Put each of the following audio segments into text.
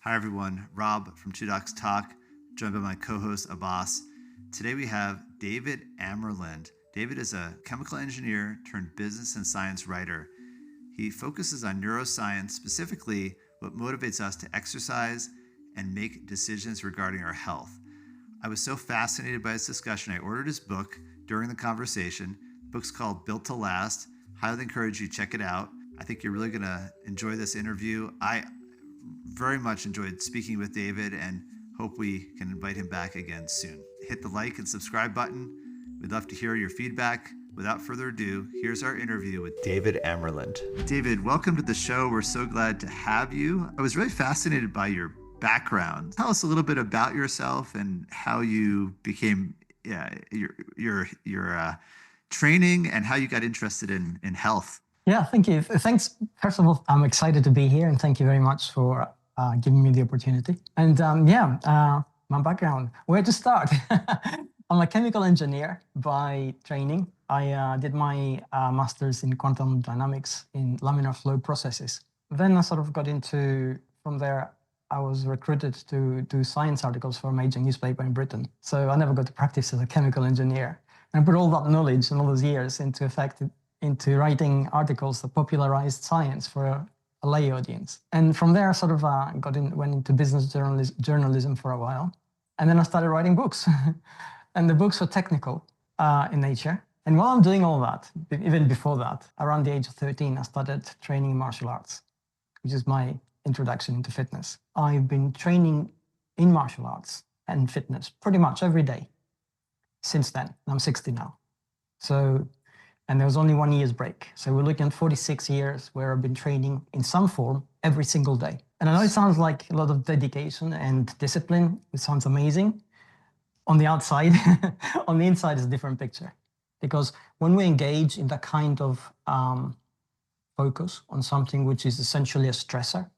Hi everyone, Rob from Docs Toc, joined by my co-host Abbas. Today we have David Amerland. David is a chemical engineer turned business and science writer. He focuses on neuroscience, specifically what motivates us to exercise and make decisions regarding our health. I was so fascinated by his discussion, I ordered his book during the conversation. The book's called Built to Last. Highly encourage you to check it out. I think you're really going to enjoy this interview. I very much enjoyed speaking with David and hope we can invite him back again soon. Hit the like and subscribe button. We'd love to hear your feedback. Without further ado, here's our interview with David Amerland. David, welcome to the show. We're so glad to have you. I was really fascinated by your background. Tell us a little bit about yourself and how you became your training and how you got interested in health. Yeah, thank you. Thanks. First of all, I'm excited to be here and thank you very much for giving me the opportunity. And my background, where to start? I'm a chemical engineer by training. I did my master's in quantum dynamics in laminar flow processes. Then I sort of got into, from there, I was recruited to do science articles for a major newspaper in Britain. So I never got to practice as a chemical engineer. And I put all that knowledge and all those years into effect into writing articles that popularized science for a lay audience. And from there, I sort of went into business journalism for a while. And then I started writing books. And the books were technical in nature. And while I'm doing all that, even before that, around the age of 13, I started training in martial arts, which is my introduction into fitness. I've been training in martial arts and fitness pretty much every day since then. I'm 60 now. And there was only 1 year's break. So we're looking at 46 years where I've been training in some form every single day. And I know it sounds like a lot of dedication and discipline. It sounds amazing on the outside. On the inside is a different picture. Because when we engage in that kind of focus on something which is essentially a stressor,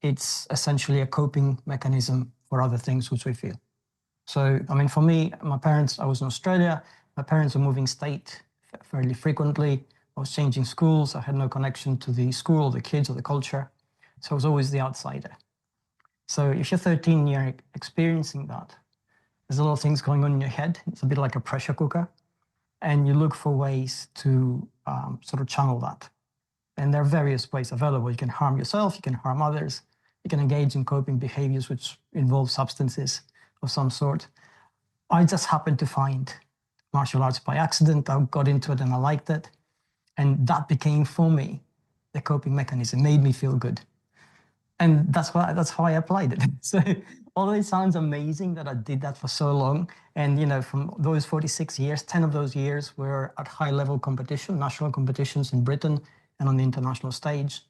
it's essentially a coping mechanism for other things which we feel. So, I mean, for me, I was in Australia. My parents were moving state fairly frequently. I was changing schools. I had no connection to the school, the kids, or the culture. So I was always the outsider. So if you're 13, you're experiencing that. There's a lot of things going on in your head. It's a bit like a pressure cooker. And you look for ways to sort of channel that. And there are various ways available. You can harm yourself. You can harm others. You can engage in coping behaviors which involve substances of some sort. I just happened to find martial arts by accident. I got into it and I liked it. And that became for me the coping mechanism, made me feel good. And that's how I applied it. So although it sounds amazing that I did that for so long, and from those 46 years, 10 of those years were at high level competition, national competitions in Britain and on the international stage.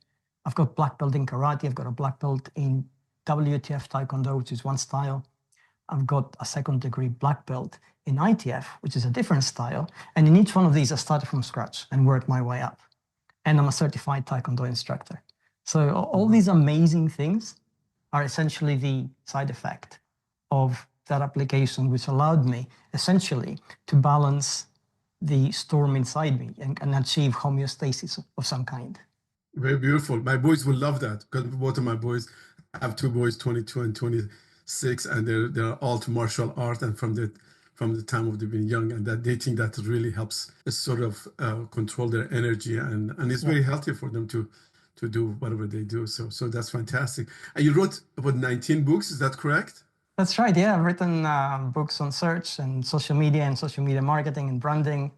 I've got black belt in karate. I've got a black belt in WTF Taekwondo, which is one style. I've got a second degree black belt in ITF, which is a different style. And in each one of these, I started from scratch and worked my way up. And I'm a certified Taekwondo instructor. So all these amazing things are essentially the side effect of that application, which allowed me essentially to balance the storm inside me and achieve homeostasis of some kind. Very beautiful. My boys will love that because both of my boys, I have two boys, 22 and 26, and they're all to martial art, and from the time of them being young, and that they think that really helps sort of control their energy, and it's very healthy for them to do whatever they do. So that's fantastic. And you wrote about 19 books, is that correct? That's right. Yeah, I've written books on search and social media marketing and branding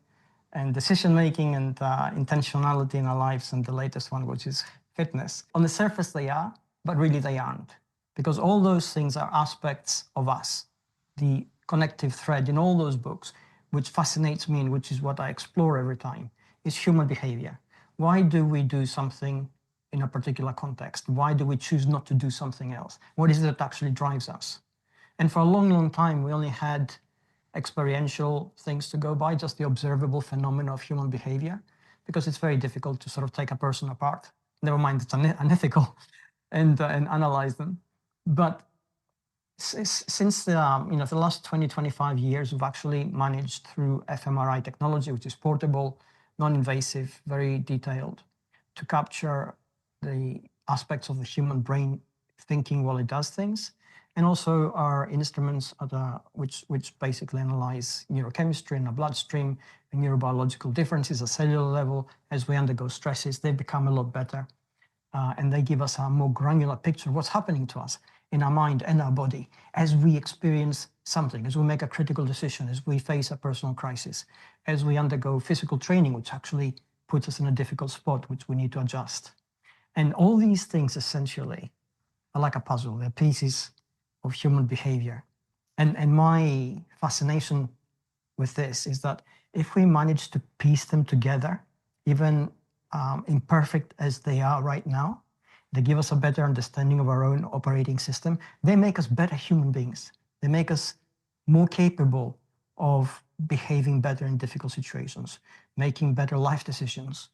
and decision making and intentionality in our lives, and the latest one, which is fitness. On the surface they are, but really they aren't, because all those things are aspects of us. The connective thread in all those books, which fascinates me and which is what I explore every time, is human behavior. Why do we do something in a particular context? Why do we choose not to do something else? What is it that actually drives us? And for a long, long time, we only had experiential things to go by, just the observable phenomena of human behavior, because it's very difficult to sort of take a person apart, never mind it's unethical, and analyze them. But since the last 20, 25 years, we've actually managed through fMRI technology, which is portable, non-invasive, very detailed, to capture the aspects of the human brain thinking while it does things. And also our instruments which basically analyze neurochemistry in the bloodstream and neurobiological differences at cellular level as we undergo stresses. They become a lot better. And they give us a more granular picture of what's happening to us in our mind and our body as we experience something, as we make a critical decision, as we face a personal crisis, as we undergo physical training, which actually puts us in a difficult spot, which we need to adjust. And all these things essentially are like a puzzle. They're pieces of human behavior. And my fascination with this is that if we manage to piece them together, even imperfect as they are right now, they give us a better understanding of our own operating system. They make us better human beings. They make us more capable of behaving better in difficult situations, making better life decisions,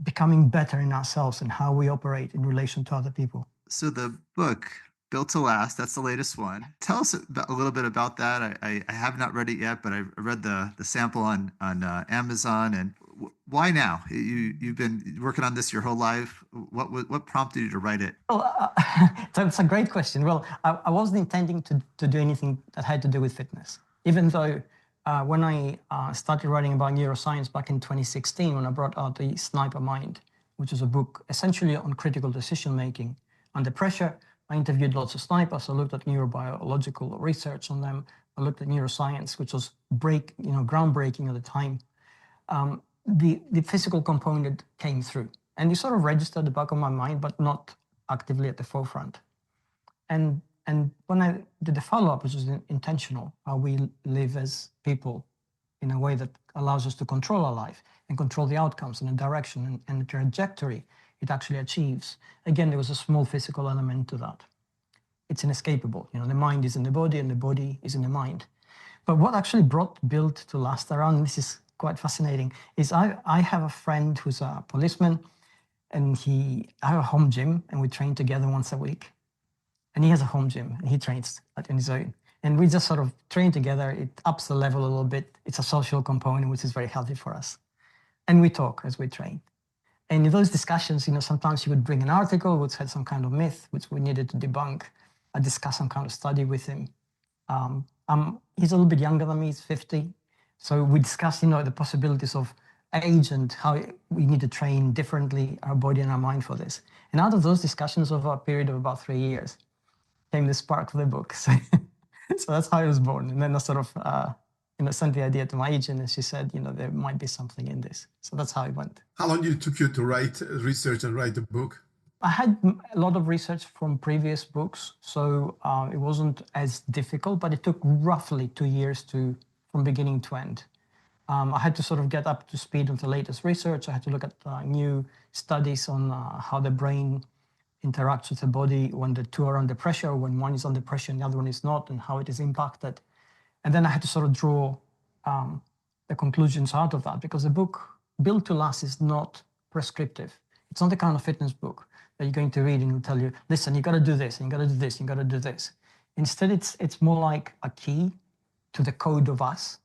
becoming better in ourselves and how we operate in relation to other people. So the book, Built to Last, that's the latest one. Tell us a little bit about that. I have not read it yet, but I read the sample on Amazon. And why now? You've been working on this your whole life. What prompted you to write it? Well, that's a great question. Well, I wasn't intending to do anything that had to do with fitness, even though when I started writing about neuroscience back in 2016, when I brought out the Sniper Mind, which is a book essentially on critical decision making under pressure. I interviewed lots of snipers. I looked at neurobiological research on them. I looked at neuroscience, which was groundbreaking at the time. The physical component came through, and it sort of registered at the back of my mind, but not actively at the forefront. And when I did the follow-up, which was intentional, how we live as people in a way that allows us to control our life and control the outcomes and the direction and the trajectory it actually achieves. Again, there was a small physical element to that. It's inescapable. The mind is in the body and the body is in the mind. But what actually brought Built to Last around, this is quite fascinating, is I have a friend who's a policeman, and I have a home gym, and we train together once a week. And he has a home gym, and he trains on his own. And we just sort of train together. It ups the level a little bit. It's a social component, which is very healthy for us. And we talk as we train. And in those discussions, sometimes he would bring an article which had some kind of myth, which we needed to debunk. I discuss some kind of study with him. He's a little bit younger than me, he's 50. So we discussed, the possibilities of age and how we need to train differently our body and our mind for this. And out of those discussions over a period of about 3 years came the spark of the book. So that's how it was born. And then I sort of sent the idea to my agent, and she said, there might be something in this. So that's how it went. How long took you to research and write the book? I had a lot of research from previous books, so it wasn't as difficult, but it took roughly 2 years from beginning to end. I had to sort of get up to speed with the latest research. I had to look at new studies on how the brain interacts with the body when the two are under pressure, when one is under pressure and the other one is not, and how it is impacted. And then I had to sort of draw the conclusions out of that, because the book Built to Last is not prescriptive. It's not the kind of fitness book that you're going to read and it'll tell you, listen, you got to do this, and you got to do this, and you got to do this. Instead, it's more like a key to the code of us.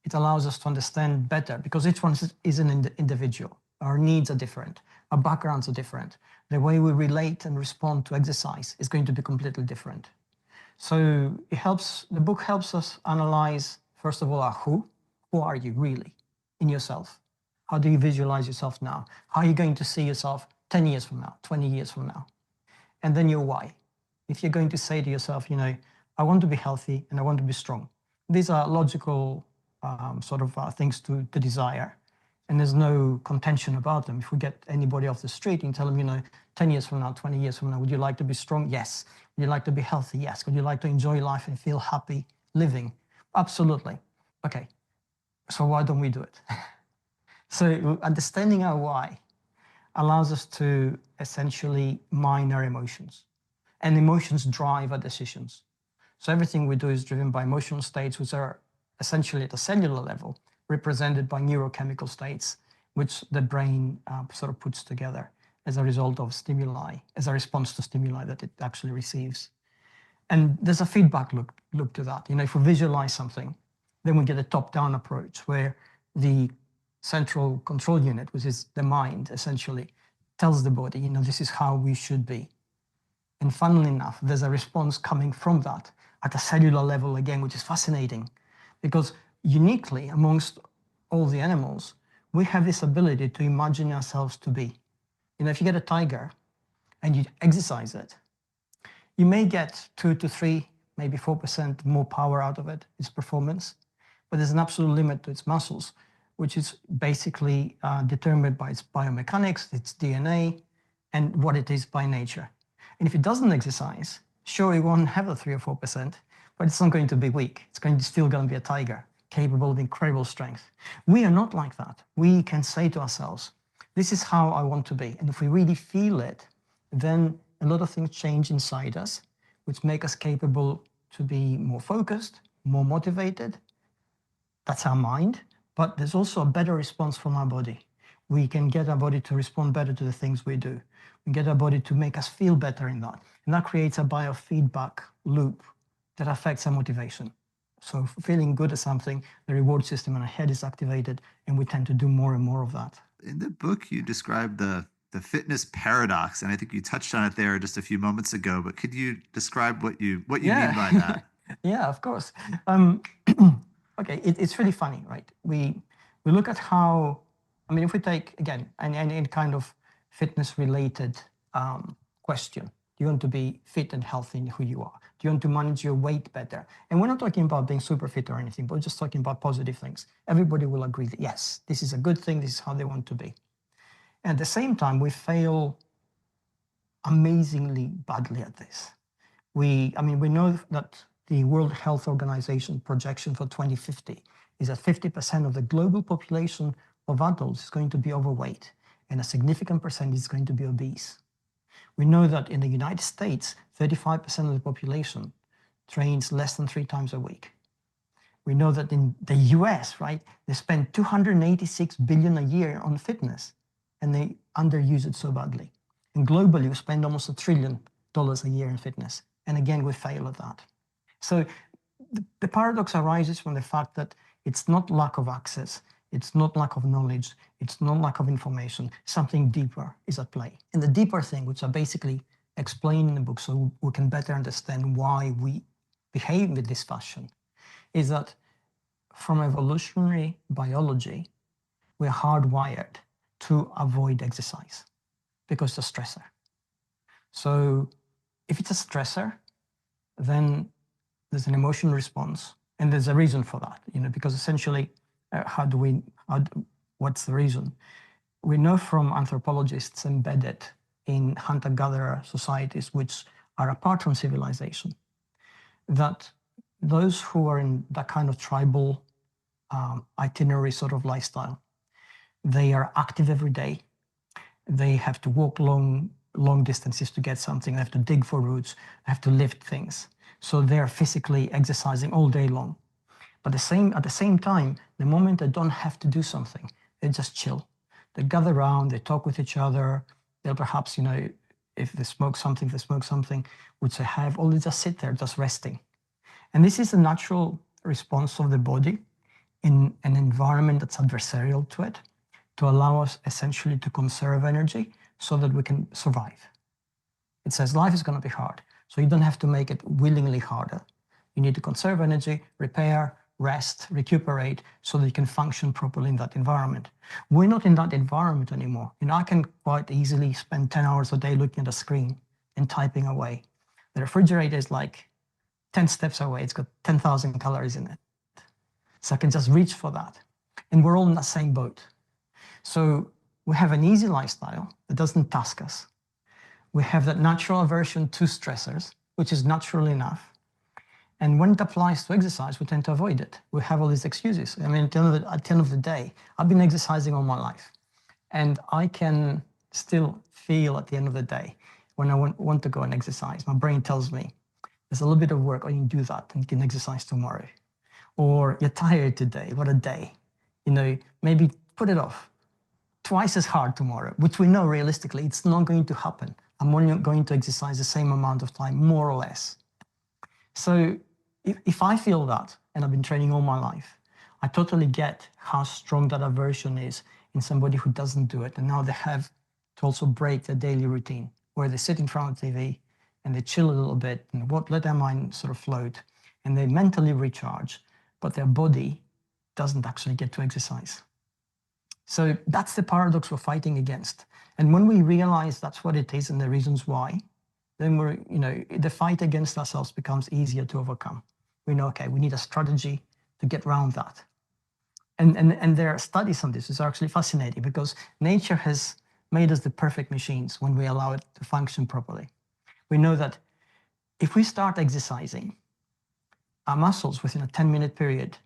It allows us to understand better, because each one is an individual. Our needs are different. Our backgrounds are different. The way we relate and respond to exercise is going to be completely different. So the book helps us analyze, first of all, our who are you really in yourself? How do you visualize yourself now? How are you going to see yourself 10 years from now, 20 years from now? And then your why. If you're going to say to yourself, I want to be healthy and I want to be strong. These are logical things to desire. And there's no contention about them. If we get anybody off the street and tell them, 10 years from now, 20 years from now, would you like to be strong? Yes. Would you like to be healthy? Yes. Would you like to enjoy life and feel happy living? Absolutely. Okay. So why don't we do it? So understanding our why allows us to essentially mine our emotions. And emotions drive our decisions. So everything we do is driven by emotional states, which are essentially at a cellular level, represented by neurochemical states, which the brain sort of puts together as a result of stimuli, as a response to stimuli that it actually receives. And there's a feedback look to that. If we visualize something, then we get a top-down approach where the central control unit, which is the mind, essentially tells the body, this is how we should be. And funnily enough, there's a response coming from that at a cellular level again, which is fascinating, because uniquely amongst all the animals, we have this ability to imagine ourselves to be. You know, if you get a tiger and you exercise it, you may get 2 to 3, maybe 4% more power out of it, its performance, but there's an absolute limit to its muscles, which is basically determined by its biomechanics, its DNA, and what it is by nature. And if it doesn't exercise, sure, it won't have the 3 or 4%, but it's not going to be weak. It's still going to be a tiger, capable of incredible strength. We are not like that. We can say to ourselves, this is how I want to be. And if we really feel it, then a lot of things change inside us, which make us capable to be more focused, more motivated. That's our mind. But there's also a better response from our body. We can get our body to respond better to the things we do. We get our body to make us feel better in that. And that creates a biofeedback loop that affects our motivation. So feeling good at something, the reward system in our head is activated, and we tend to do more and more of that. In the book, you described the fitness paradox, and I think you touched on it there just a few moments ago, but could you describe what you mean by that? Yeah, of course. Okay, it's really funny, right? We look at how, I mean, if we take, again, any kind of fitness-related question, do you want to be fit and healthy in who you are? Do you want to manage your weight better? And we're not talking about being super fit or anything, but we're just talking about positive things. Everybody will agree that, yes, this is a good thing, this is how they want to be. At the same time, we fail amazingly badly at this. We know that the World Health Organization projection for 2050 is that 50% of the global population of adults is going to be overweight, and a significant percentage is going to be obese. We know that in the United States, 35% of the population trains less than 3 times a week. We know that in the US, right, they spend $286 billion a year on fitness, and they underuse it so badly. And globally, we spend almost $1 trillion a year in fitness. And again, we fail at that. So the paradox arises from the fact that it's not lack of access, it's not lack of knowledge, it's not lack of information, something deeper is at play. And the deeper thing, which I basically explain in the book so we can better understand why we behave in this fashion, is that from evolutionary biology, we're hardwired to avoid exercise because it's a stressor. So if it's a stressor, then there's an emotional response, and there's a reason for that, because essentially, what's the reason? We know from anthropologists embedded in hunter-gatherer societies, which are apart from civilization, that those who are in that kind of tribal itinerary sort of lifestyle, they are active every day. They have to walk long distances to get something. They have to dig for roots. They have to lift things. So they're physically exercising all day long. But at the same time, the moment they don't have to do something, they just chill. They gather around, they talk with each other. They'll perhaps, if they smoke something, which they have, or they just sit there, just resting. And this is a natural response of the body in an environment that's adversarial to it, to allow us essentially to conserve energy so that we can survive. It says life is going to be hard, so you don't have to make it willingly harder. You need to conserve energy, repair, rest, recuperate, so that you can function properly in that environment. We're not in that environment anymore. I can quite easily spend 10 hours a day looking at a screen and typing away. The refrigerator is like 10 steps away. It's got 10,000 calories in it. So I can just reach for that. And we're all in the same boat. So we have an easy lifestyle that doesn't task us. We have that natural aversion to stressors, which is natural enough. And when it applies to exercise, we tend to avoid it. We have all these excuses. At the end of the day, I've been exercising all my life. And I can still feel at the end of the day, when I want to go and exercise, my brain tells me, there's a little bit of work, or you can do that and you can exercise tomorrow. Or you're tired today, what a day. Maybe put it off. Twice as hard tomorrow, which we know realistically, it's not going to happen. I'm only going to exercise the same amount of time, more or less. So if I feel that, and I've been training all my life, I totally get how strong that aversion is in somebody who doesn't do it. And now they have to also break their daily routine, where they sit in front of the TV and they chill a little bit and let their mind sort of float, and they mentally recharge, but their body doesn't actually get to exercise. So that's the paradox we're fighting against. And when we realize that's what it is and the reasons why, then the fight against ourselves becomes easier to overcome. We know, okay, we need a strategy to get around that. And there are studies on this. It's actually fascinating because nature has made us the perfect machines when we allow it to function properly. We know that if we start exercising, our muscles within a 10-minute period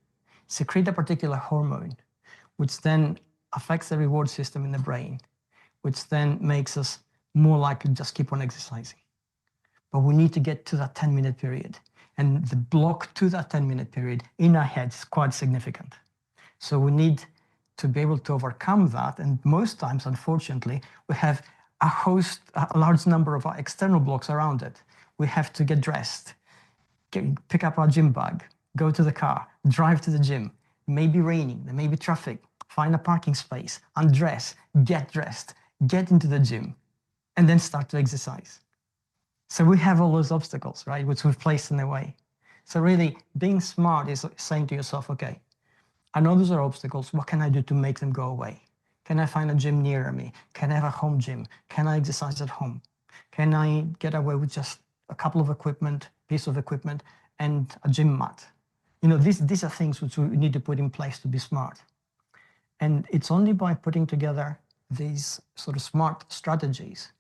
secrete a particular hormone, which then affects the reward system in the brain, which then makes us more likely to just keep on exercising. But we need to get to that 10-minute period. And the block to that 10-minute period in our head is quite significant. So we need to be able to overcome that. And most times, unfortunately, we have a large number of our external blocks around it. We have to get dressed, pick up our gym bag, go to the car, drive to the gym. It may be raining, there may be traffic, find a parking space, undress, get dressed, get into the gym, and then start to exercise. So we have all those obstacles, right, which we've placed in the way. So really, being smart is saying to yourself, okay, I know those are obstacles. What can I do to make them go away? Can I find a gym nearer me? Can I have a home gym? Can I exercise at home? Can I get away with just a couple of piece of equipment, and a gym mat? These are things which we need to put in place to be smart. And it's only by putting together these sort of smart strategies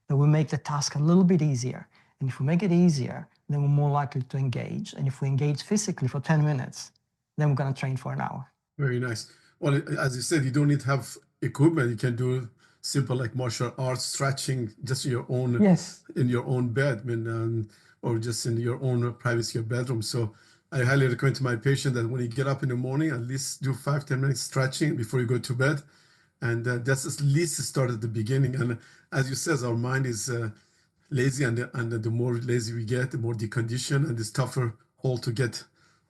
that we make the task a little bit easier. And if we make it easier, then we're more likely to engage. And if we engage physically for 10 minutes, then we're going to train for an hour. Very nice. Well, as you said, you don't need to have equipment. You can do simple like martial arts, stretching, just in your own, in your own bed, or just in your own privacy, your bedroom. So I highly recommend to my patient that when you get up in the morning, at least do 5-10 minutes stretching before you go to bed. And that's at least the start at the beginning. And as you said, our mind is lazy, and the more lazy we get, the more deconditioned, and it's tougher hole to get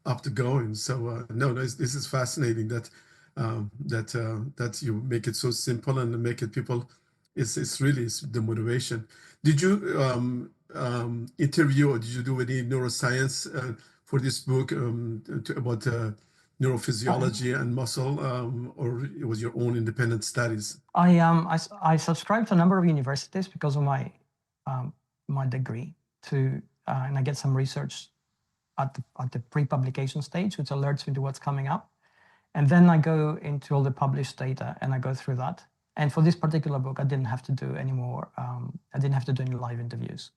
up to going. So this is fascinating that you make it so simple and make it people. It's really the motivation. Did you interview, or did you do any neuroscience for this book about neurophysiology and muscle, or it was your own independent studies? I subscribed to a number of universities because of my my degree and I get some research at the pre-publication stage, which alerts me to what's coming up. And then I go into all the published data and I go through that. And for this particular book, I didn't have to do any more, I didn't have to do any live interviews.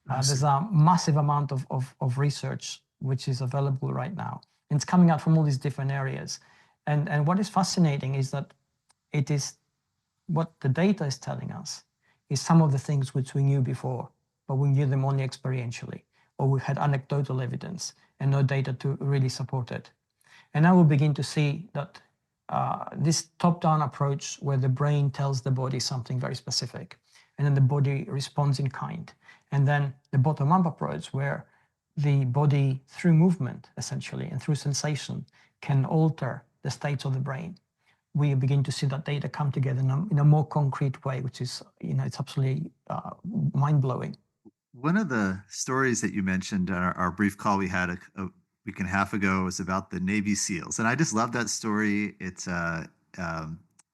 There's a massive amount of research which is available right now. And it's coming out from all these different areas. And what is fascinating is that it is what the data is telling us is some of the things which we knew before, but we knew them only experientially, or we had anecdotal evidence and no data to really support it. And now we begin to see that this top-down approach where the brain tells the body something very specific, and then the body responds in kind. And then the bottom-up approach where the body, through movement, essentially, and through sensation, can alter the states of the brain. We begin to see that data come together in a more concrete way, which is, it's absolutely mind-blowing. One of the stories that you mentioned in our brief call we had a week and a half ago was about the Navy SEALs, and I just love that story. It's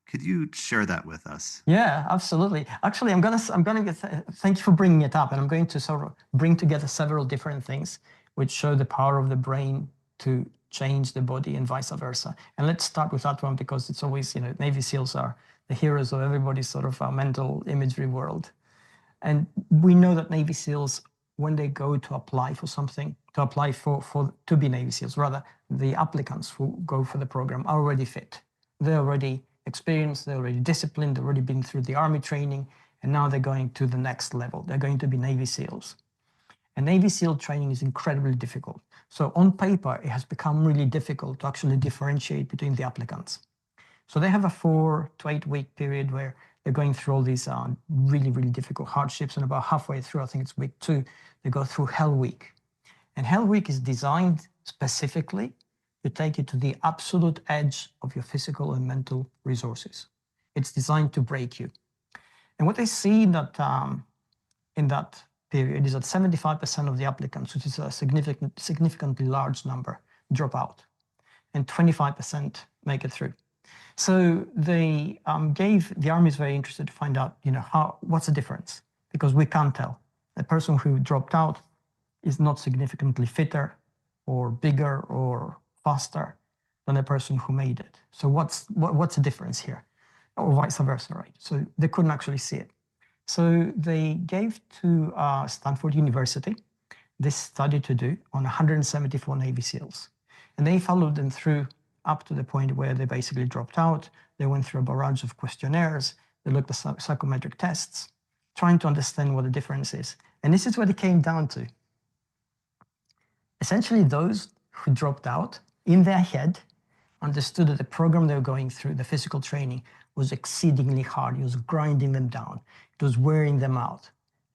could you share that with us? Yeah, absolutely. Actually, I'm gonna thank you for bringing it up, and I'm going to sort of bring together several different things which show the power of the brain to change the body and vice versa. And let's start with that one because it's always, Navy SEALs are the heroes of everybody's sort of mental imagery world. And we know that Navy SEALs, when they go to apply for something, to be Navy SEALs, rather, the applicants who go for the program are already fit. They're already experienced, they're already disciplined, they've already been through the Army training, and now they're going to the next level. They're going to be Navy SEALs. And Navy SEAL training is incredibly difficult. So on paper, it has become really difficult to actually differentiate between the applicants. So they have a 4 to 8 week period where they're going through all these really, really difficult hardships. And about halfway through, I think it's week 2, they go through Hell Week. And Hell Week is designed specifically to take you to the absolute edge of your physical and mental resources. It's designed to break you. And what they see in that period is that 75% of the applicants, which is a significantly large number, drop out, and 25% make it through. So they the army is very interested to find out, what's the difference, because we can't tell. The person who dropped out is not significantly fitter or bigger or faster than the person who made it. So what's the difference here, or vice versa, right? So they couldn't actually see it. So they gave to Stanford University this study to do on 174 Navy SEALs. And they followed them through up to the point where they basically dropped out. They went through a barrage of questionnaires. They looked at psychometric tests, trying to understand what the difference is. And this is what it came down to. Essentially, those who dropped out, in their head, understood that the program they were going through, the physical training, was exceedingly hard. It was grinding them down. It was wearing them out.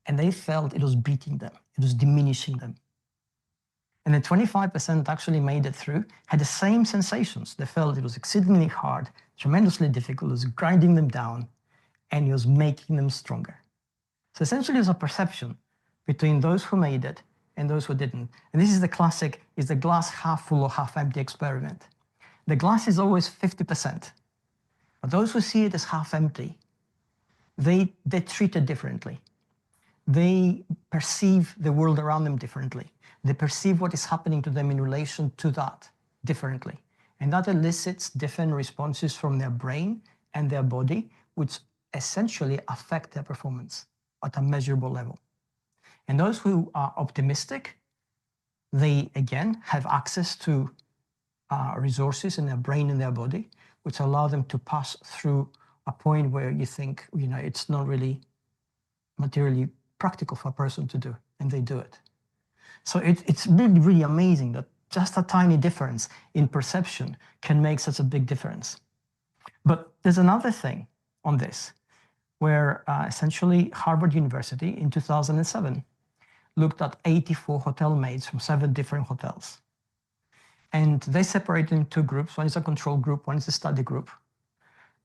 And they felt it was beating them. It was diminishing them. And the 25% actually made it through, had the same sensations. They felt it was exceedingly hard, tremendously difficult, it was grinding them down, and it was making them stronger. So essentially, it was a perception between those who made it and those who didn't. And this is the classic, is the glass half full or half empty experiment. The glass is always 50%. But those who see it as half empty, they treat it differently. They perceive the world around them differently. They perceive what is happening to them in relation to that differently. And that elicits different responses from their brain and their body, which essentially affect their performance at a measurable level. And those who are optimistic, they again have access to resources in their brain and their body, which allow them to pass through a point where you think, it's not really materially practical for a person to do, and they do it. So it's really, really amazing that just a tiny difference in perception can make such a big difference. But there's another thing on this, where essentially Harvard University in 2007 looked at 84 hotel maids from 7 different hotels. And they separated in 2 groups. One is a control group, one is a study group.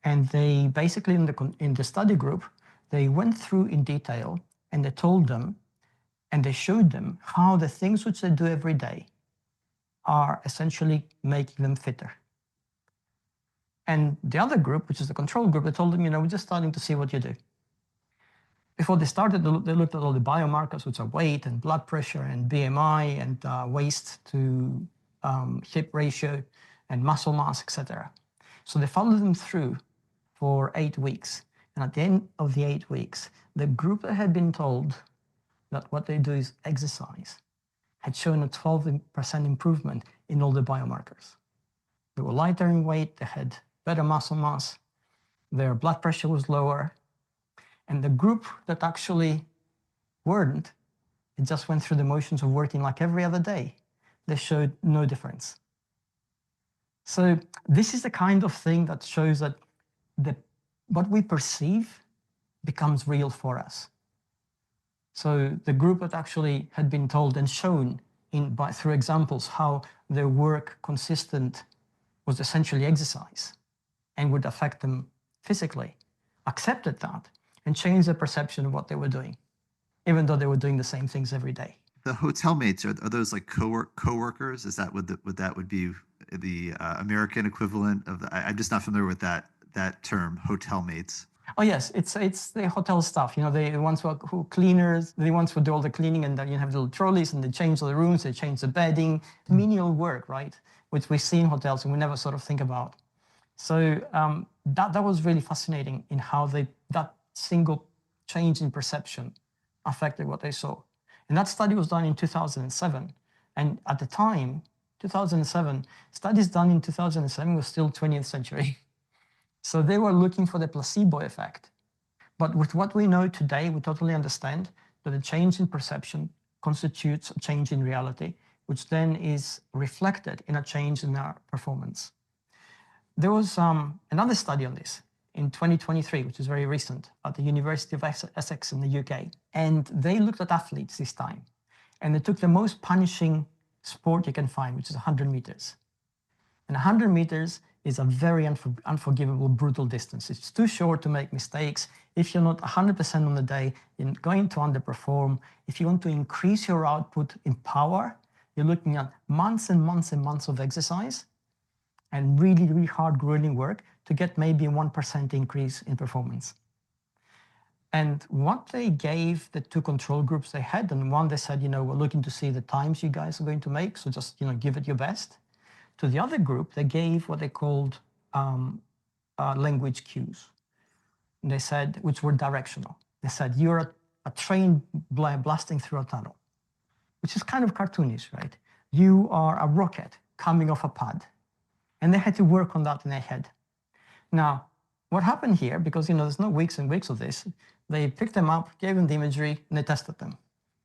And they basically, in the study group, they went through in detail and they told them, and they showed them how the things which they do every day are essentially making them fitter. And the other group, which is the control group, they told them, we're just starting to see what you do. Before they started, they looked at all the biomarkers, which are weight and blood pressure and BMI and waist to hip ratio and muscle mass, etc. So they followed them through for 8 weeks. And at the end of the 8 weeks, the group that had been told that what they do is exercise had shown a 12% improvement in all the biomarkers. They were lighter in weight, they had better muscle mass, their blood pressure was lower. And the group that actually weren't, it just went through the motions of working like every other day. They showed no difference. So this is the kind of thing that shows that what we perceive becomes real for us. So the group that actually had been told and shown through examples how their work consistent was essentially exercise and would affect them physically, accepted that and changed their perception of what they were doing, even though they were doing the same things every day. The hotel mates, are those like co-workers? Is that what that would be the American equivalent of I'm just not familiar with that term, hotel mates. Oh yes, it's the hotel staff. The ones who cleaners, the ones who do all the cleaning, and then you have little trolleys and they change all the rooms, they change the bedding, menial work, right? Which we see in hotels and we never sort of think about. So that was really fascinating in how that single change in perception affected what they saw. And that study was done in 2007. And at the time, 2007, studies done in 2007 were still 20th century. So they were looking for the placebo effect. But with what we know today, we totally understand that a change in perception constitutes a change in reality, which then is reflected in a change in our performance. There was another study on this in 2023, which is very recent, at the University of Essex in the UK. And they looked at athletes this time. And they took the most punishing sport you can find, which is 100 meters. And 100 meters is a very unforgivable, brutal distance. It's too short to make mistakes. If you're not 100% on the day, you're going to underperform. If you want to increase your output in power, you're looking at months and months and months of exercise and really, really hard grueling work to get maybe a 1% increase in performance. And what they gave the two control groups they had, and one they said, we're looking to see the times you guys are going to make, so just, give it your best. To the other group, they gave what they called language cues. And they said, which were directional. They said, you're a train blasting through a tunnel, which is kind of cartoonish, right? You are a rocket coming off a pad. And they had to work on that in their head. Now, what happened here, because there's no weeks and weeks of this, they picked them up, gave them the imagery, and they tested them.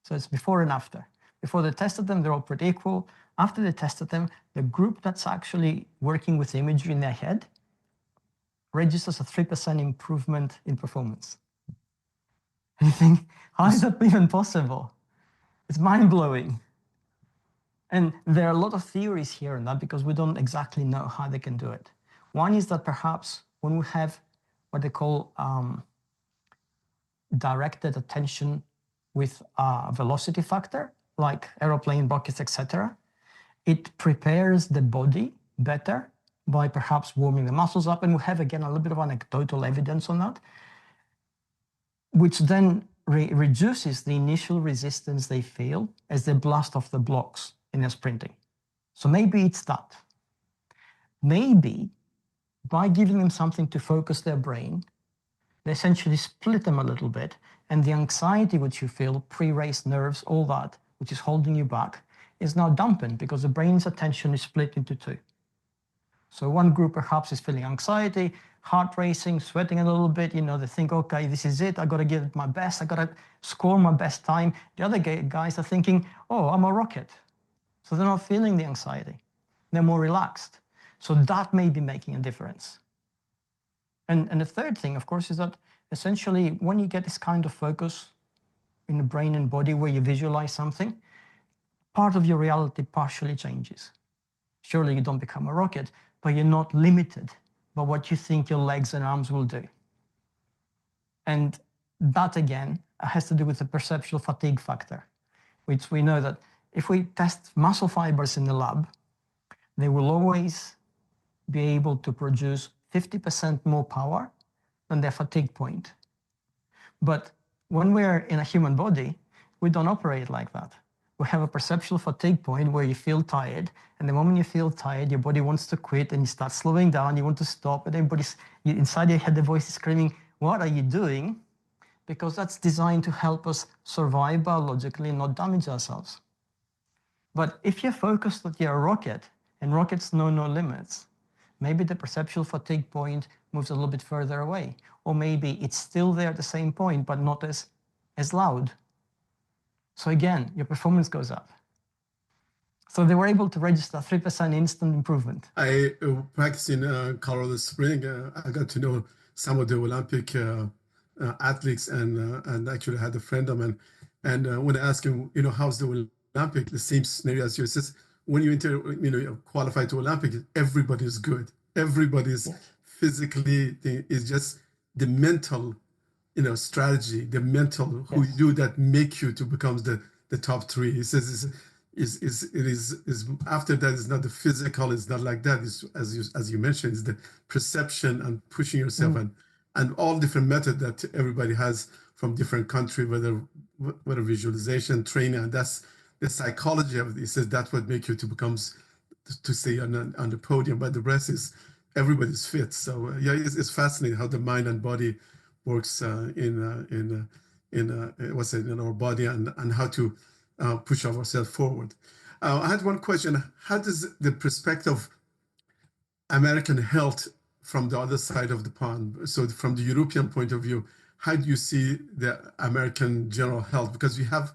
So it's before and after. Before they tested them, they're all pretty equal. After they tested them, the group that's actually working with the imagery in their head registers a 3% improvement in performance. And you think, how is that even possible? It's mind-blowing. And there are a lot of theories here on that because we don't exactly know how they can do it. One is that perhaps when we have what they call directed attention with a velocity factor, like aeroplane rockets, etc., it prepares the body better by perhaps warming the muscles up. And we have, again, a little bit of anecdotal evidence on that, which then reduces the initial resistance they feel as they blast off the blocks in their sprinting. So maybe it's that. Maybe by giving them something to focus their brain, they essentially split them a little bit, and the anxiety which you feel, pre-race nerves, all that, which is holding you back, is now dampened because the brain's attention is split into two. So one group perhaps is feeling anxiety, heart racing, sweating a little bit, they think, okay, this is it, I got to give it my best, I got to score my best time. The other guys are thinking, oh, I'm a rocket. So they're not feeling the anxiety. They're more relaxed. So that may be making a difference. And the third thing, of course, is that essentially when you get this kind of focus in the brain and body where you visualize something, part of your reality partially changes. Surely you don't become a rocket, but you're not limited by what you think your legs and arms will do. And that, again, has to do with the perceptual fatigue factor, which we know that if we test muscle fibers in the lab, they will always be able to produce 50% more power than their fatigue point. But when we're in a human body, we don't operate like that. We have a perceptual fatigue point where you feel tired, and the moment you feel tired, your body wants to quit, and you start slowing down, you want to stop, and inside your head, the voice is screaming, what are you doing? Because that's designed to help us survive biologically and not damage ourselves. But if you're focused that you're a rocket, and rockets know no limits, maybe the perceptual fatigue point moves a little bit further away. Or maybe it's still there at the same point, but not as loud. So again, your performance goes up. So they were able to register 3% instant improvement. I practiced in Colorado Springs. I got to know some of the Olympic athletes, and actually had a friend of mine. And when I asked him, how's the Olympic, the same scenario as yours, says, when you qualify to Olympic, everybody's good. Everybody's physically, it's just the mental, strategy, the mental who you do that make you to become the top three. He says it is after that, it's not the physical, it's not like that. It's as you mentioned, it's the perception and pushing yourself and all different methods that everybody has from different country, whether visualization, training, and that's the psychology of it. He says that's what makes you to stay on the podium, but the rest is everybody's fit. So it's fascinating how the mind and body works in our body and how to push ourselves forward. I had one question. How does the perspective of American health from the other side of the pond, so from the European point of view, how do you see the American general health? Because we have,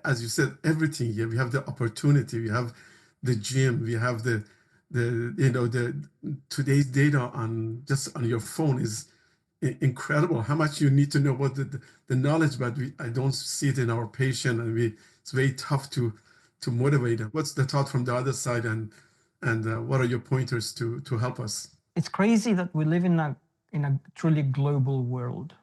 as you said, everything here. We have the opportunity, we have the gym, we have the today's data on your phone is incredible. How much you need to know about the knowledge, but I don't see it in our patient, and it's very tough to motivate them. What's the thought from the other side, and what are your pointers to help us? it's crazy that we live in a truly global world.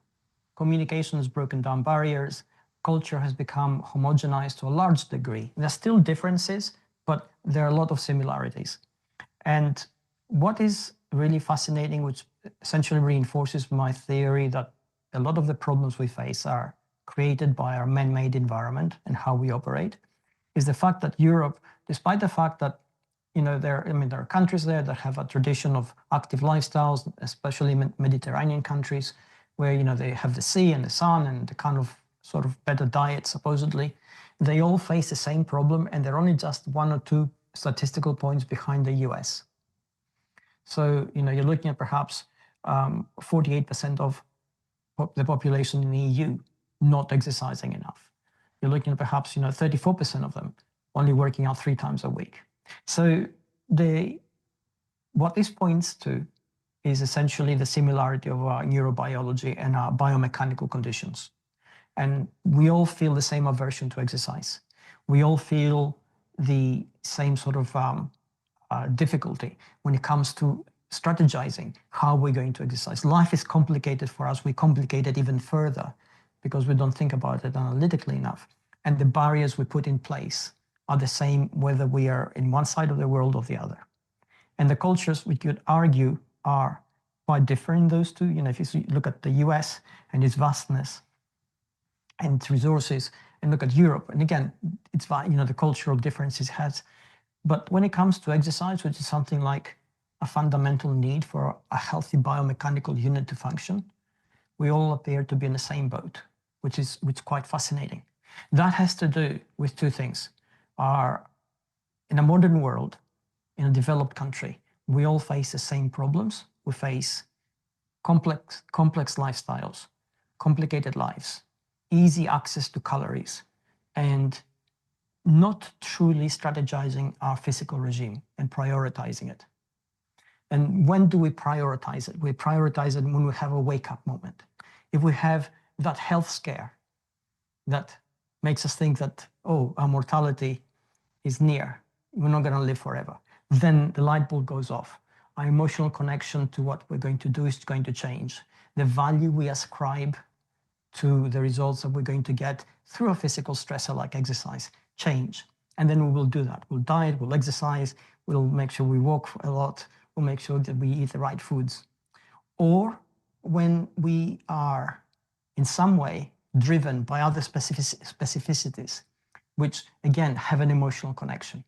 Communication has broken down barriers. Culture has become homogenized to a large degree. There's still differences, but there are a lot of similarities. And what is really fascinating, which essentially reinforces my theory that a lot of the problems we face are created by our man-made environment and how we operate, is the fact that Europe, despite the fact that there are countries there that have a tradition of active lifestyles, especially Mediterranean countries, where they have the sea and the sun and the kind of sort of better diet supposedly. They all face the same problem, and they're only just 1 or 2 statistical points behind the US. So you're looking at perhaps 48% of the population in the EU not exercising enough. You're looking at perhaps 34% of them only working out 3 times a week. So what this points to is essentially the similarity of our neurobiology and our biomechanical conditions. And we all feel the same aversion to exercise. We all feel the same sort of difficulty when it comes to strategizing how we're going to exercise. Life is complicated for us. We complicate it even further because we don't think about it analytically enough. And the barriers we put in place are the same whether we are in one side of the world or the other. And the cultures, we could argue, are quite different, those two. If you look at the US and its vastness and its resources, and look at Europe, and again, it's the cultural differences has. But when it comes to exercise, which is something like a fundamental need for a healthy biomechanical unit to function, we all appear to be in the same boat, which is quite fascinating. That has to do with 2 things. In a modern world, in a developed country, we all face the same problems. We face complex lifestyles, complicated lives, easy access to calories, and not truly strategizing our physical regime and prioritizing it. And when do we prioritize it? We prioritize it when we have a wake-up moment. If we have that health scare that makes us think that, our mortality is near, we're not going to live forever, then the light bulb goes off. Our emotional connection to what we're going to do is going to change. The value we ascribe to the results that we're going to get through a physical stressor like exercise change. And then we will do that. We'll diet, we'll exercise, we'll make sure we walk a lot, we'll make sure that we eat the right foods. Or when we are in some way driven by other specificities, which again have an emotional connection.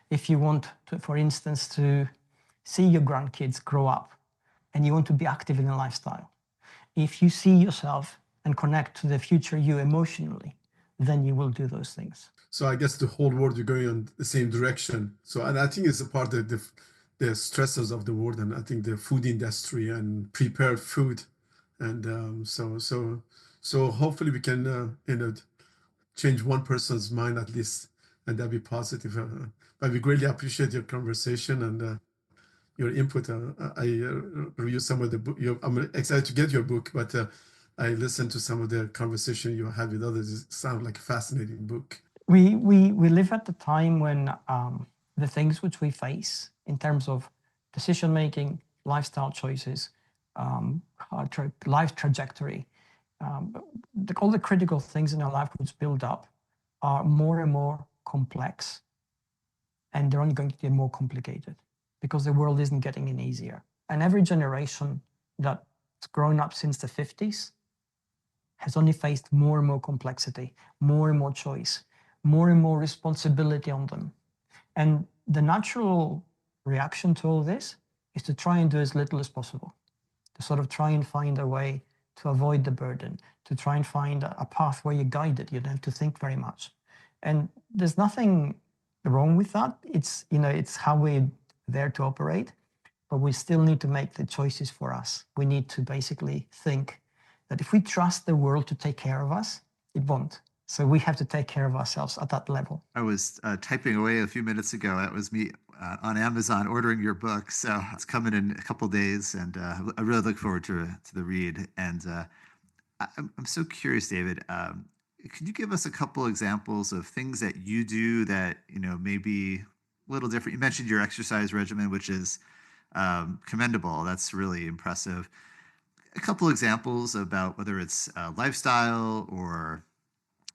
If you want to, for instance, to see your grandkids grow up and you want to be active in a lifestyle, if you see yourself and connect to the future you emotionally, then you will do those things. So I guess the whole world, you're going in the same direction. So, and I think it's a part of the stressors of the world, and I think the food industry and prepared food, and so hopefully we can change one person's mind at least, and that'd be positive. But we greatly appreciate your conversation and your input. I review some of the book. I'm excited to get your book, but I listened to some of the conversation you had with others. It sounds like a fascinating book. We live at the time when the things which we face in terms of decision making, lifestyle choices, life trajectory, all the critical things in our life which build up are more and more complex, and they're only going to get more complicated because the world isn't getting any easier. And every generation that's grown up since the 50s has only faced more and more complexity, more and more choice, more and more responsibility on them. And the natural reaction to all this is to try and do as little as possible, to sort of try and find a way to avoid the burden, to try and find a path where you're guided. You don't have to think very much. And there's nothing wrong with that. It's how we're there to operate, but we still need to make the choices for us. We need to basically think that if we trust the world to take care of us, it won't. So we have to take care of ourselves at that level. I was typing away a few minutes ago. That was me on Amazon ordering your book. So it's coming in a couple days, and I really look forward to the read. And I'm so curious, David. Could you give us a couple examples of things that you do that may be a little different? You mentioned your exercise regimen, which is commendable. That's really impressive. A couple examples about whether it's lifestyle or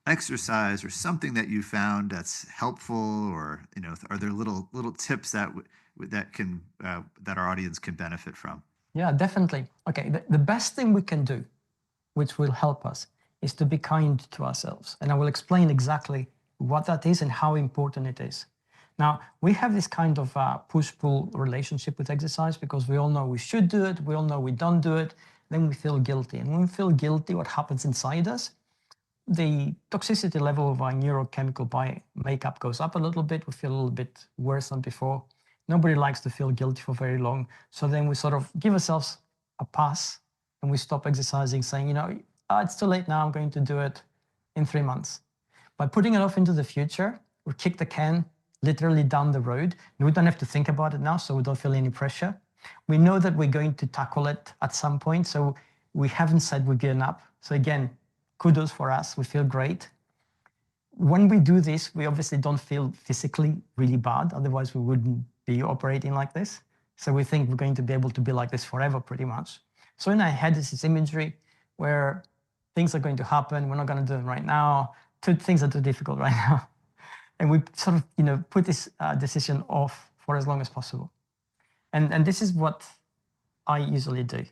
exercise or something that you found that's helpful, or are there little tips that that our audience can benefit from? Yeah, definitely. Okay, the best thing we can do, which will help us, is to be kind to ourselves. And I will explain exactly what that is and how important it is. Now, we have this kind of push-pull relationship with exercise because we all know we should do it, we all know we don't do it, then we feel guilty. And when we feel guilty, what happens inside us? The toxicity level of our neurochemical makeup goes up a little bit. We feel a little bit worse than before. Nobody likes to feel guilty for very long. So then we sort of give ourselves a pass and we stop exercising, saying, it's too late now, I'm going to do it in 3 months. By putting it off into the future, we kick the can literally down the road. And we don't have to think about it now, so we don't feel any pressure. We know that we're going to tackle it at some point, so we haven't said we're giving up. So again, kudos for us, we feel great. When we do this, we obviously don't feel physically really bad, otherwise we wouldn't be operating like this. So we think we're going to be able to be like this forever, pretty much. So in our head is this imagery where things are going to happen, we're not going to do them right now, things are too difficult right now. And we sort of, put this decision off for as long as possible. And this is what I usually do.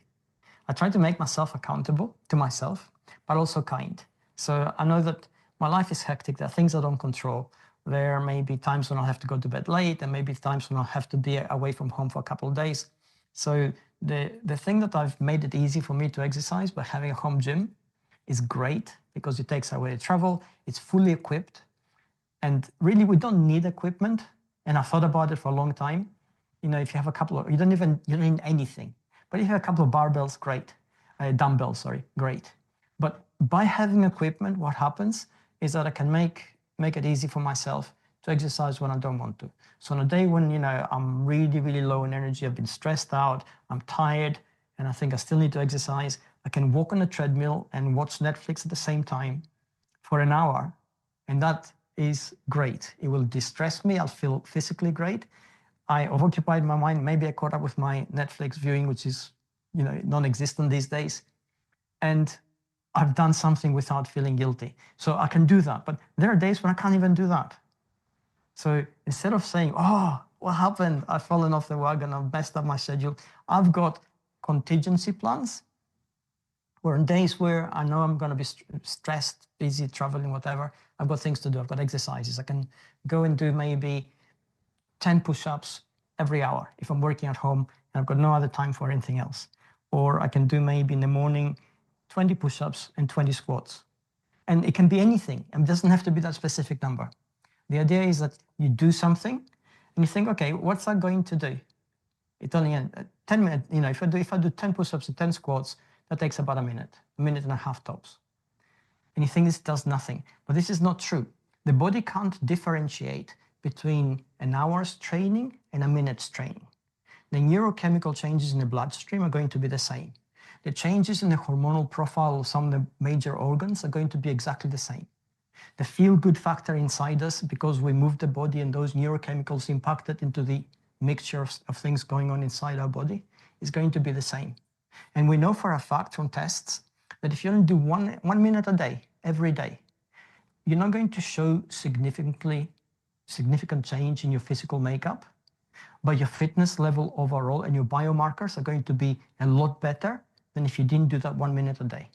I try to make myself accountable to myself, but also kind. So I know that my life is hectic. There are things I don't control. There may be times when I'll have to go to bed late, and maybe times when I'll have to be away from home for a couple of days. So the thing that I've made it easy for me to exercise by having a home gym is great because it takes away travel. It's fully equipped. And really, we don't need equipment. And I thought about it for a long time. If you have a couple of, you don't need anything. But if you have a couple of barbells, great. Dumbbells, sorry, great. But by having equipment, what happens is that I can make it easy for myself to exercise when I don't want to. So on a day when, I'm really, really low in energy, I've been stressed out, I'm tired, and I think I still need to exercise, I can walk on a treadmill and watch Netflix at the same time for an hour. And that is great. It will distress me. I'll feel physically great. I've occupied my mind. Maybe I caught up with my Netflix viewing, which is, non-existent these days. And I've done something without feeling guilty. So I can do that. But there are days when I can't even do that. So instead of saying, oh, what happened? I've fallen off the wagon. I've messed up my schedule. I've got contingency plans where on days where I know I'm going to be stressed, busy, traveling, whatever, I've got things to do. I've got exercises. I can go and do maybe 10 push-ups every hour if I'm working at home and I've got no other time for anything else. Or I can do maybe in the morning 20 push-ups and 20 squats. And it can be anything. It doesn't have to be that specific number. The idea is that you do something and you think, okay, what's that going to do? It's only 10 minutes. If I do 10 push-ups and 10 squats, that takes about a minute and a half tops. And you think this does nothing. But this is not true. The body can't differentiate between an hour's training and a minute's training. The neurochemical changes in the bloodstream are going to be the same. The changes in the hormonal profile of some of the major organs are going to be exactly the same. The feel-good factor inside us, because we move the body and those neurochemicals impacted into the mixture of things going on inside our body, is going to be the same. And we know for a fact from tests that if you only do one minute a day, every day, you're not going to show significant change in your physical makeup, but your fitness level overall and your biomarkers are going to be a lot better than if you didn't do that 1 minute a day.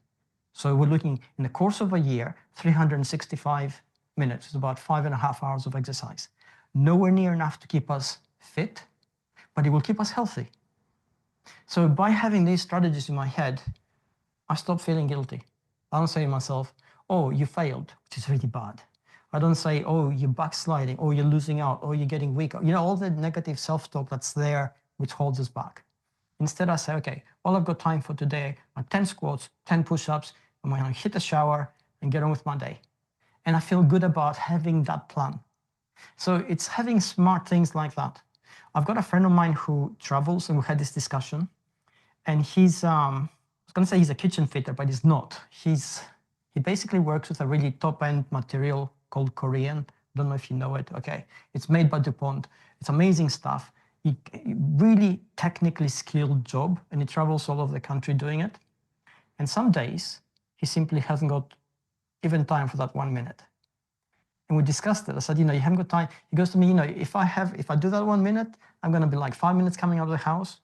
So we're looking in the course of a year, 365 minutes, it's about 5.5 hours of exercise. Nowhere near enough to keep us fit, but it will keep us healthy. So by having these strategies in my head, I stop feeling guilty. I don't say to myself, oh, you failed, which is really bad. I don't say, oh, you're backsliding, or you're losing out, or you're getting weaker. All the negative self-talk that's there, which holds us back. Instead, I say, okay, all I've got time for today are 10 squats, 10 push-ups. I'm going to hit the shower and get on with my day. And I feel good about having that plan. So it's having smart things like that. I've got a friend of mine who travels, and we had this discussion. And he's, I was going to say he's a kitchen fitter, but he's not. He basically works with a really top-end material called Korean. Don't know if you know it. Okay, it's made by DuPont. It's amazing stuff. really technically skilled job, and he travels all over the country doing it. And some days he simply hasn't got even time for that 1 minute. And we discussed it. I said, you haven't got time. He goes to me, if I do that 1 minute, I'm going to be like 5 minutes coming out of the house.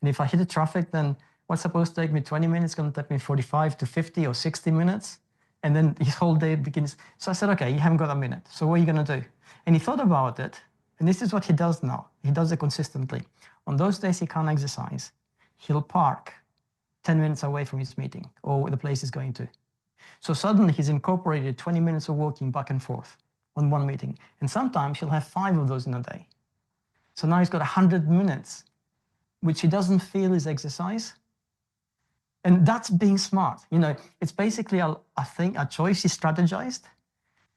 And if I hit the traffic, then what's supposed to take me 20 minutes is going to take me 45 to 50 or 60 minutes. And then his whole day begins. So I said, okay, you haven't got a minute. So what are you going to do? And he thought about it. And this is what he does now. He does it consistently. On those days he can't exercise, he'll park 10 minutes away from his meeting or the place he's going to. So suddenly he's incorporated 20 minutes of walking back and forth on one meeting. And sometimes he'll have 5 of those in a day. So now he's got 100 minutes, which he doesn't feel is exercise. And that's being smart. It's basically a choice he strategized,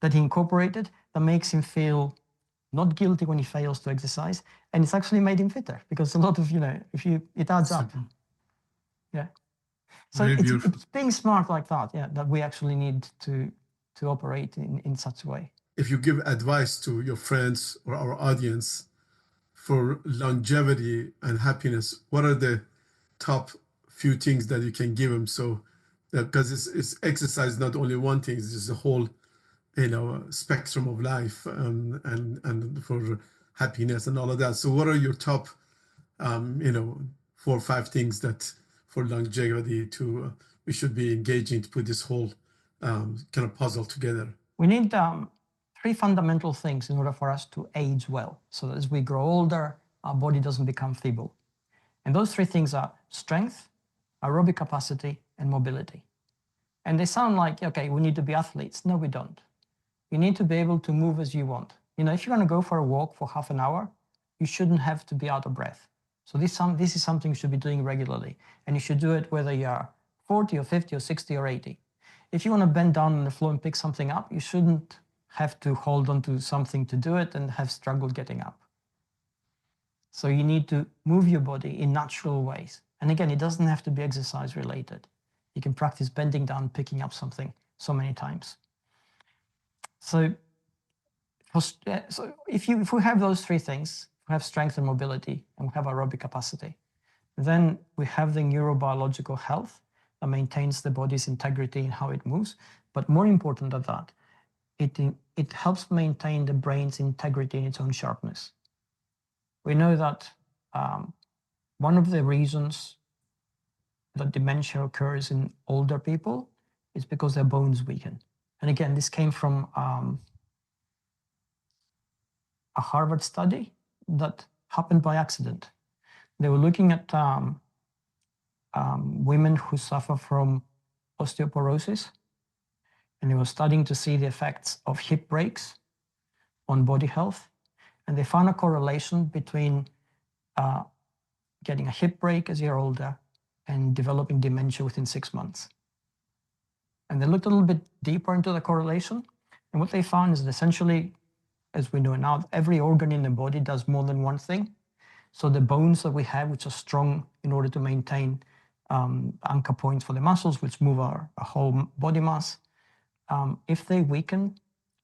that he incorporated, that makes him feel not guilty when he fails to exercise. And it's actually made him fitter, because a lot of, it adds up. Yeah. So it's being smart like that, that we actually need to operate in such a way. If you give advice to your friends or our audience for longevity and happiness, what are the top few things that you can give them? So, because it's exercise, not only one thing, it's just a whole, spectrum of life, and for happiness and all of that. So what are your top, 4 or 5 things that for longevity we should be engaging to put this whole kind of puzzle together? We need 3 fundamental things in order for us to age well, so that as we grow older, our body doesn't become feeble. And those 3 things are strength, aerobic capacity, and mobility. And they sound like, okay, we need to be athletes. No, we don't. You need to be able to move as you want. If you're going to go for a walk for half an hour, you shouldn't have to be out of breath. So this is something you should be doing regularly. And you should do it whether you're 40 or 50 or 60 or 80. If you want to bend down on the floor and pick something up, you shouldn't have to hold on to something to do it and have struggled getting up. So you need to move your body in natural ways. And again, it doesn't have to be exercise related. You can practice bending down, picking up something so many times. So if we have those 3 things, we have strength and mobility, and we have aerobic capacity, then we have the neurobiological health that maintains the body's integrity and how it moves. But more important than that, it helps maintain the brain's integrity in its own sharpness. We know that one of the reasons that dementia occurs in older people is because their bones weaken. And again, this came from a Harvard study that happened by accident. They were looking at women who suffer from osteoporosis, and they were studying to see the effects of hip breaks on body health. And they found a correlation between getting a hip break as you're older and developing dementia within 6 months. And they looked a little bit deeper into the correlation. And what they found is that essentially, as we know now, every organ in the body does more than one thing. So the bones that we have, which are strong in order to maintain anchor points for the muscles, which move our whole body mass, if they weaken,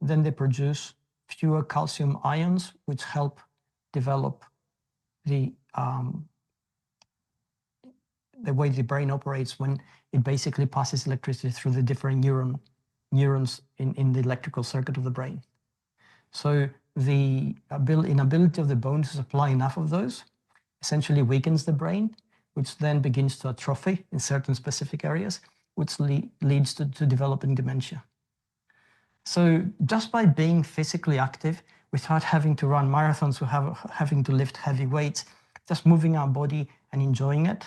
then they produce fewer calcium ions, which help develop the way the brain operates when it basically passes electricity through the different neurons in the electrical circuit of the brain. So the inability of the bone to supply enough of those essentially weakens the brain, which then begins to atrophy in certain specific areas, which leads to developing dementia. So just by being physically active, without having to run marathons or having to lift heavy weights, just moving our body and enjoying it,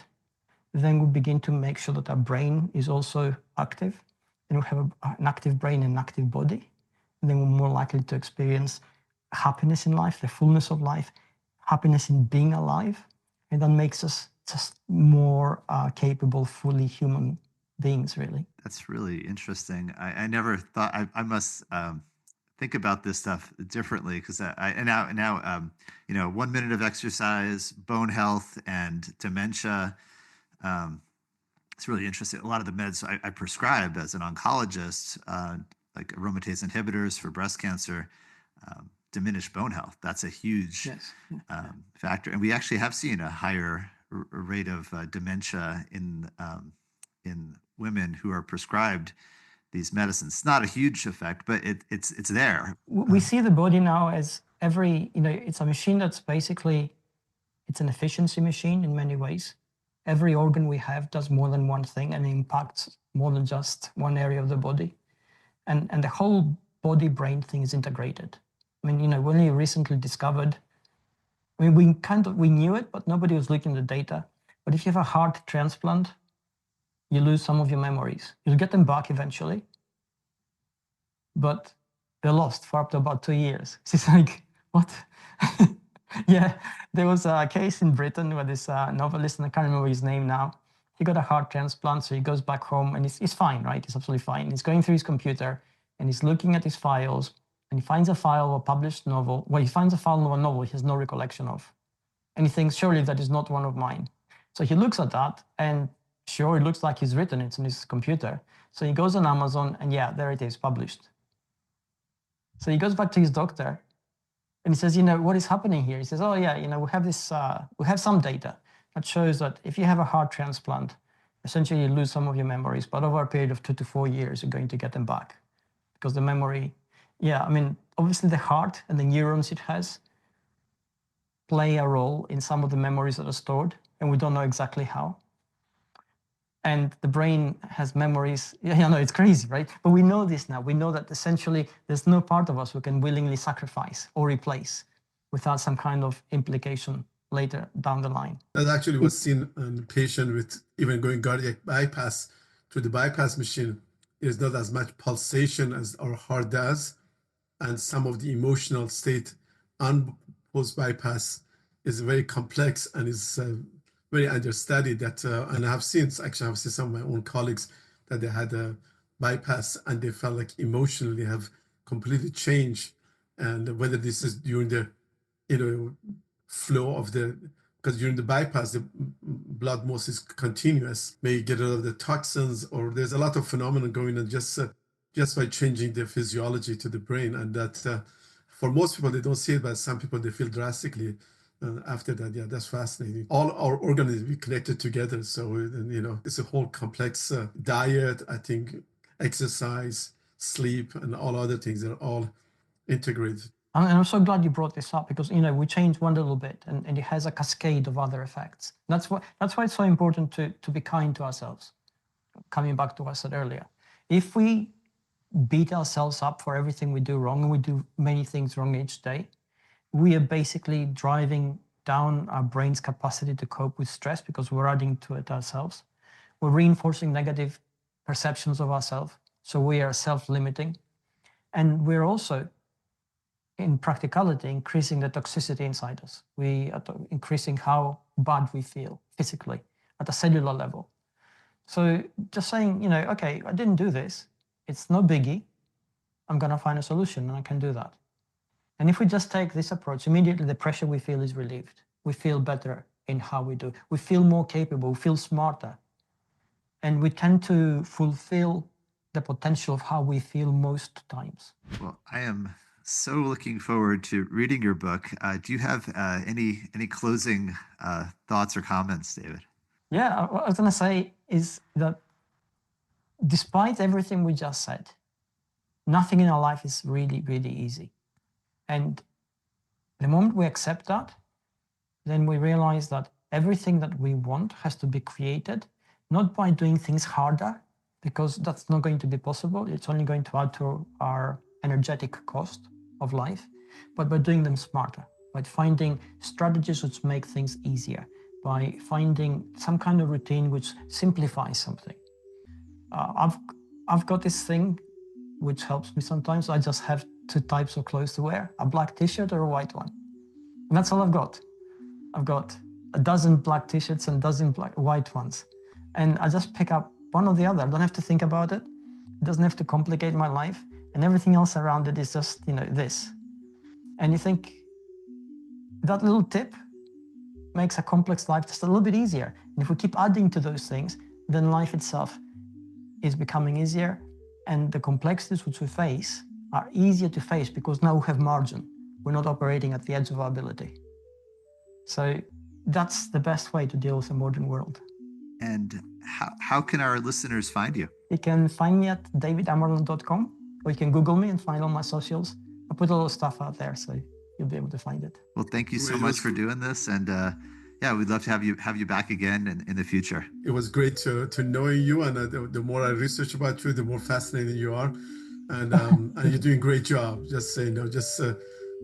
then we begin to make sure that our brain is also active, and we have an active brain and an active body. And then we're more likely to experience happiness in life, the fullness of life, happiness in being alive, and that makes us just more capable, fully human beings, really. That's really interesting. I never thought I must think about this stuff differently, because now 1 minute of exercise, bone health, and dementia. It's really interesting. A lot of the meds I prescribe as an oncologist, like aromatase inhibitors for breast cancer, diminish bone health. That's a huge Yes. factor. And we actually have seen a higher rate of dementia in women who are prescribed these medicines. It's not a huge effect, but it's there. We see the body now as it's a machine that's basically, it's an efficiency machine in many ways. Every organ we have does more than one thing and impacts more than just one area of the body. And the whole body-brain thing is integrated. I mean, when you recently discovered, I mean, we knew it, but nobody was looking at the data. But if you have a heart transplant, you lose some of your memories. You'll get them back eventually, but they're lost for up to about 2 years. It's like, what? Yeah, there was a case in Britain where this novelist, and I can't remember his name now, he got a heart transplant, so he goes back home and he's fine, right? He's absolutely fine. He's going through his computer and he's looking at his files, and he finds a file of a published novel. Well, he finds a file of a novel he has no recollection of. And he thinks, surely that is not one of mine. So he looks at that and sure, it looks like he's written it on his computer. So he goes on Amazon and yeah, there it is, published. So he goes back to his doctor and he says, what is happening here? He says, oh yeah, we have some data that shows that if you have a heart transplant, essentially you lose some of your memories, but over a period of 2 to 4 years, you're going to get them back. Because the memory, obviously the heart and the neurons it has play a role in some of the memories that are stored, and we don't know exactly how. And the brain has memories. It's crazy, right? But we know this now. We know that essentially there's no part of us we can willingly sacrifice or replace without some kind of implication later down the line. That actually was seen in a patient with even going cardiac bypass. Through the bypass machine, there's not as much pulsation as our heart does. And some of the emotional state on post bypass is very complex and is very understudied. That and I've seen some of my own colleagues that they had a bypass and they felt like emotionally have completely changed. And whether this is during the flow of because during the bypass the blood most is continuous, may get rid of the toxins, or there's a lot of phenomena going on just by changing the physiology to the brain. And that for most people they don't see it, but some people they feel drastically after that. Yeah, that's fascinating. All our organs be connected together, so it's a whole complex diet. I think exercise, sleep, and all other things are all integrated. And I'm so glad you brought this up, because we change one little bit and it has a cascade of other effects. That's why it's so important to be kind to ourselves. Coming back to what I said earlier, if we beat ourselves up for everything we do wrong, and we do many things wrong each day, we are basically driving down our brain's capacity to cope with stress, because we're adding to it ourselves. We're reinforcing negative perceptions of ourselves, so we are self-limiting. And we're also, in practicality, increasing the toxicity inside us. We are increasing how bad we feel physically at a cellular level. So just saying, okay, I didn't do this. It's no biggie. I'm going to find a solution and I can do that. And if we just take this approach, immediately the pressure we feel is relieved. We feel better in how we do. We feel more capable, we feel smarter. And we tend to fulfill the potential of how we feel most times. Well, I am so looking forward to reading your book. Do you have any closing thoughts or comments, David? Yeah, what I was going to say is that despite everything we just said, nothing in our life is really, really easy. And the moment we accept that, then we realize that everything that we want has to be created, not by doing things harder, because that's not going to be possible. It's only going to add to our energetic cost of life, but by doing them smarter, by finding strategies which make things easier, by finding some kind of routine which simplifies something. I've got this thing which helps me sometimes. I just have 2 types of clothes to wear, a black t-shirt or a white one. And that's all I've got. I've got a dozen black t-shirts and a dozen white ones. And I just pick up one or the other. I don't have to think about it. It doesn't have to complicate my life. And everything else around it is just, this. And you think that little tip makes a complex life just a little bit easier. And if we keep adding to those things, then life itself is becoming easier. And the complexities which we face are easier to face because now we have margin. we're not operating at the edge of our ability. So that's the best way to deal with the modern world. And how can our listeners find you? You can find me at davidamerland.com, or you can Google me and find all my socials. I put a lot of stuff out there, so you'll be able to find it. Well, thank you so much for doing this. And yeah, we'd love to have you back again in the future. It was great to know you, and the more I research about you, the more fascinating you are, and and you're doing a great job. Just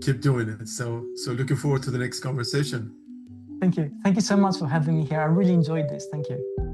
keep doing it. So looking forward to the next conversation. Thank you so much for having me here. I really enjoyed this. Thank you.